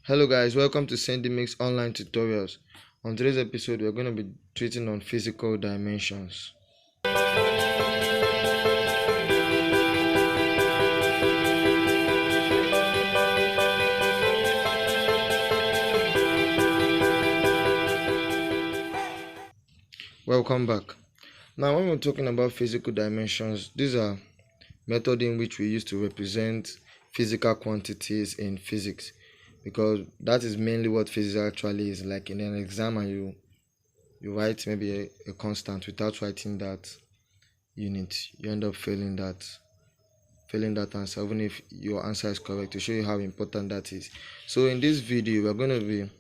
Hello guys, welcome to Sandy Mix online tutorials. On today's episode, we're going to be treating on physical dimensions. Welcome back. Now, when we're talking about physical dimensions, these are methods in which we use to represent physical quantities in physics, because that is mainly what physics actually is. Like in an exam, and you write maybe a constant without writing that unit, you end up failing that answer, even if your answer is correct, to show you how important that is. So in this video, we're going to be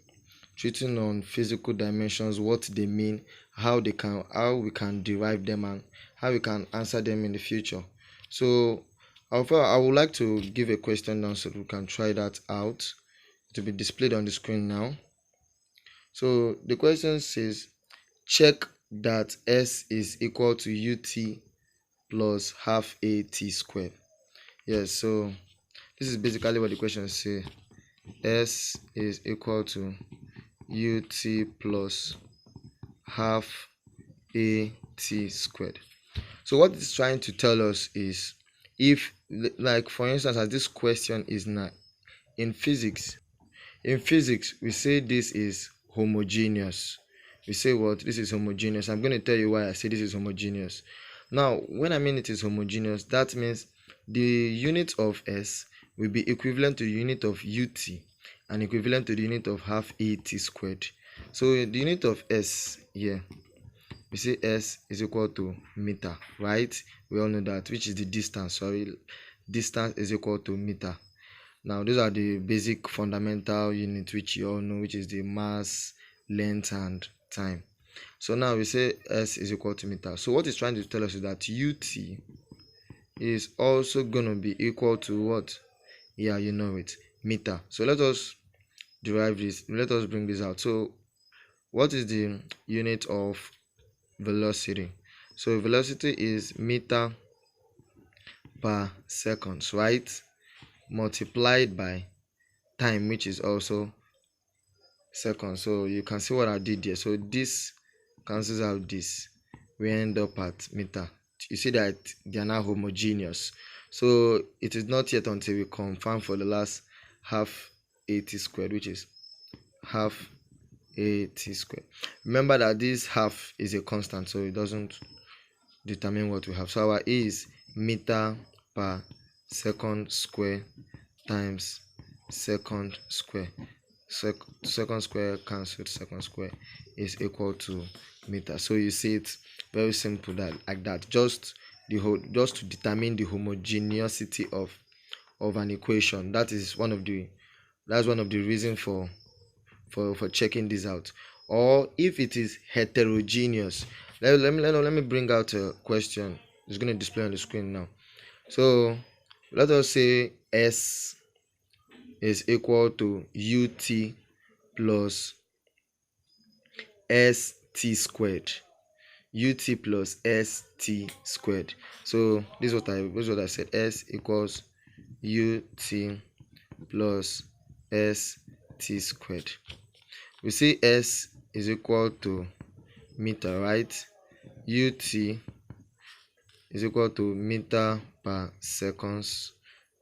treating on physical dimensions, what they mean, how we can derive them, and how we can answer them in the future. So I would like to give a question now so we can try that out. To be displayed on the screen now. So the question says, check that s is equal to ut plus half at squared. Yes, so this is basically what the question says. S is equal to ut plus half at squared. So what it's trying to tell us is, if, like for instance, as this question is now in physics we say this is homogeneous. We say what? This is homogeneous. I'm going to tell you why I say this is homogeneous. Now, when I mean it is homogeneous, that means the unit of s will be equivalent to the unit of ut and equivalent to the unit of half at squared. So the unit of s here, we say s is equal to meter, right? We all know that, which is the distance. Distance is equal to meter. Now, these are the basic fundamental units which you all know, which is the mass, length, and time. So now we say s is equal to meter. So what it's trying to tell us is that ut is also going to be equal to what? Yeah, you know it, meter. So let us derive this. Let us bring this out. So what is the unit of velocity? So velocity is meter per seconds, right? Multiplied by time, which is also seconds. So you can see what I did here. So this cancels out this, we end up at meter. You see that they are now homogeneous. So it is not yet until we confirm for the last half at squared, which is half at squared. Remember that this half is a constant, so it doesn't determine what we have. So our A is meter per second square times second square. Second square cancelled, second square is equal to meter. So you see it's very simple, that like that, just to determine the homogeneity of an equation. That's one of the reasons for checking this out. Or if it is heterogeneous, let me bring out a question. It's going to display on the screen now. So let us say s is equal to ut plus st squared. Ut plus st squared. So this is what I said. S equals ut plus st squared. We see s is equal to meter, right? Ut is equal to meter per seconds,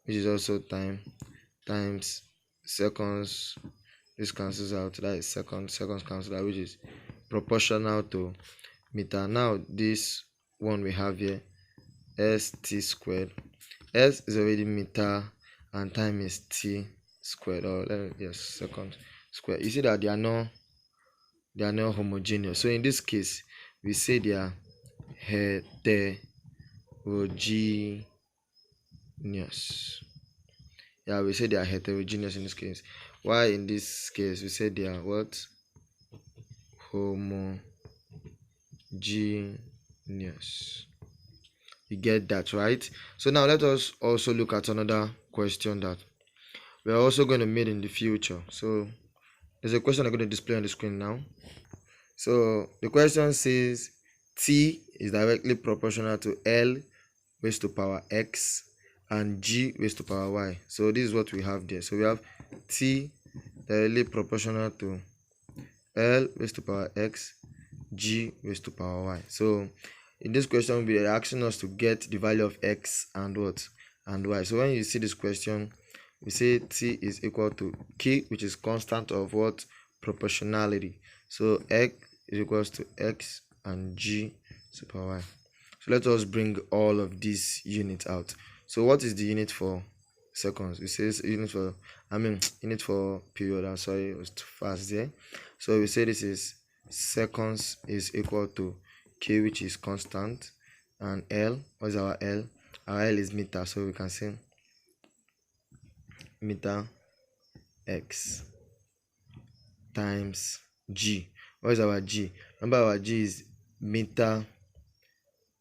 which is also time, times seconds. This cancels out, that is seconds cancel out, which is proportional to meter. Now this one we have here, st squared. S is already meter and time is t squared, or yes, second squared. You see that they are not homogeneous. So in this case, we say they are heterogeneous. Yeah, we say they are heterogeneous in this case. Why in this case we say they are what? Homogeneous. You get that, right? So now let us also look at another question that we're also going to meet in the future. So there's a question I'm going to display on the screen now. So the question says t is directly proportional to L raised to power x and g raised to power y. So this is what we have there. So we have t directly proportional to L raised to power x G raised to power y. So in this question, we are asking us to get the value of x and what and y. So when you see this question, we say t is equal to k, which is constant of what proportionality. So x is equals to x and g to power y. So let us bring all of these units out. So what is the unit for seconds? It says unit for unit for period. I'm sorry, it was too fast there. So we say this is seconds is equal to k, which is constant, and L. What is our L? Our L is meter, so we can say meter x times g. What is our g? Remember, our g is meter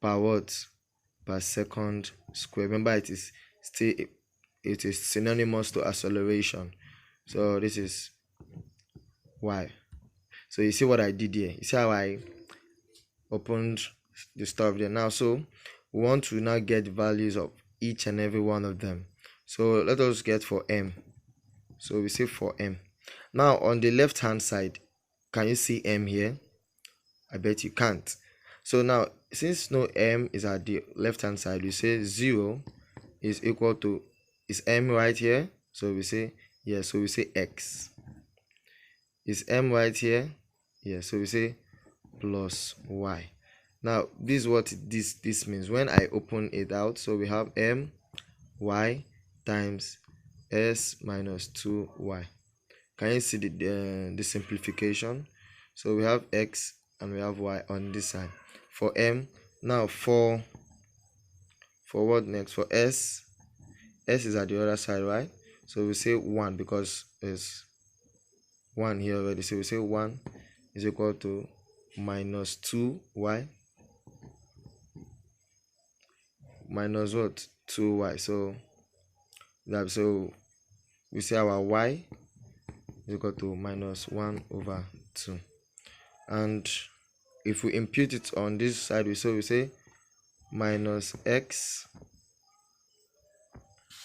per what? Per second square. Remember, it is synonymous to acceleration. So this is y. So you see what I did here? You see how I opened the stuff there. Now, so we want to now get values of each and every one of them. So let us get for m. So we say for m. Now on the left hand side, can you see m here? I bet you can't. So now, since no m is at the left hand side, we say 0 is equal to, is m right here? So we say yes. So we say x. Is m right here? Yes. So we say plus y. Now this is what this means when I open it out. So we have m y times s minus 2y. Can you see the simplification? So we have x and we have y on this side for m. Now for what next? For s is at the other side, right? So we say 1 because there's 1 here already. So we say 1 is equal to minus 2y minus what? 2y. So we say our y is equal to minus 1 over 2. And if we impute it on this side, we say minus x.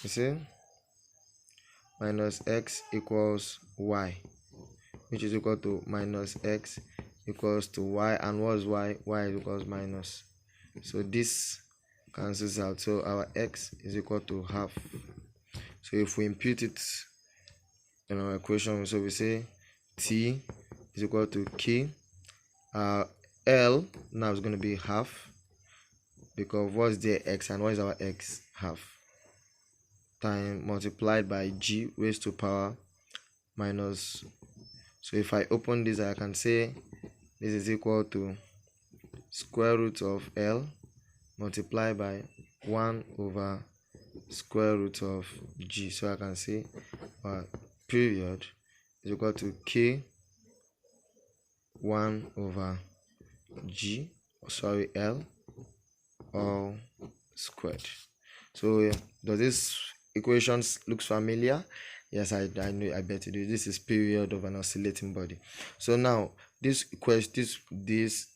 You see, minus x equals y, which is equal to minus x equals to y. And what is y? Y is equals minus. So this cancels out. So our x is equal to half. So if we impute it in our equation, so we say t is equal to k. L now is going to be half, because what's there? X. And what is our x? Half. Time multiplied by g raised to power minus. So if I open this, I can say this is equal to square root of L multiplied by 1 over square root of g. So I can say our period is equal to k 1 over g, sorry, L all squared. So does this equations looks familiar? Yes, I know, I bet it is. This is period of an oscillating body. So now this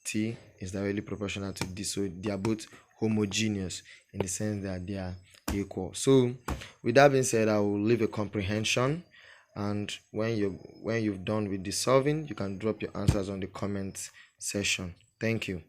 t is directly proportional to this, so they are both homogeneous in the sense that they are equal. So with that being said, I will leave a comprehension, and when you've done with the solving, you can drop your answers on the comment section. Thank you.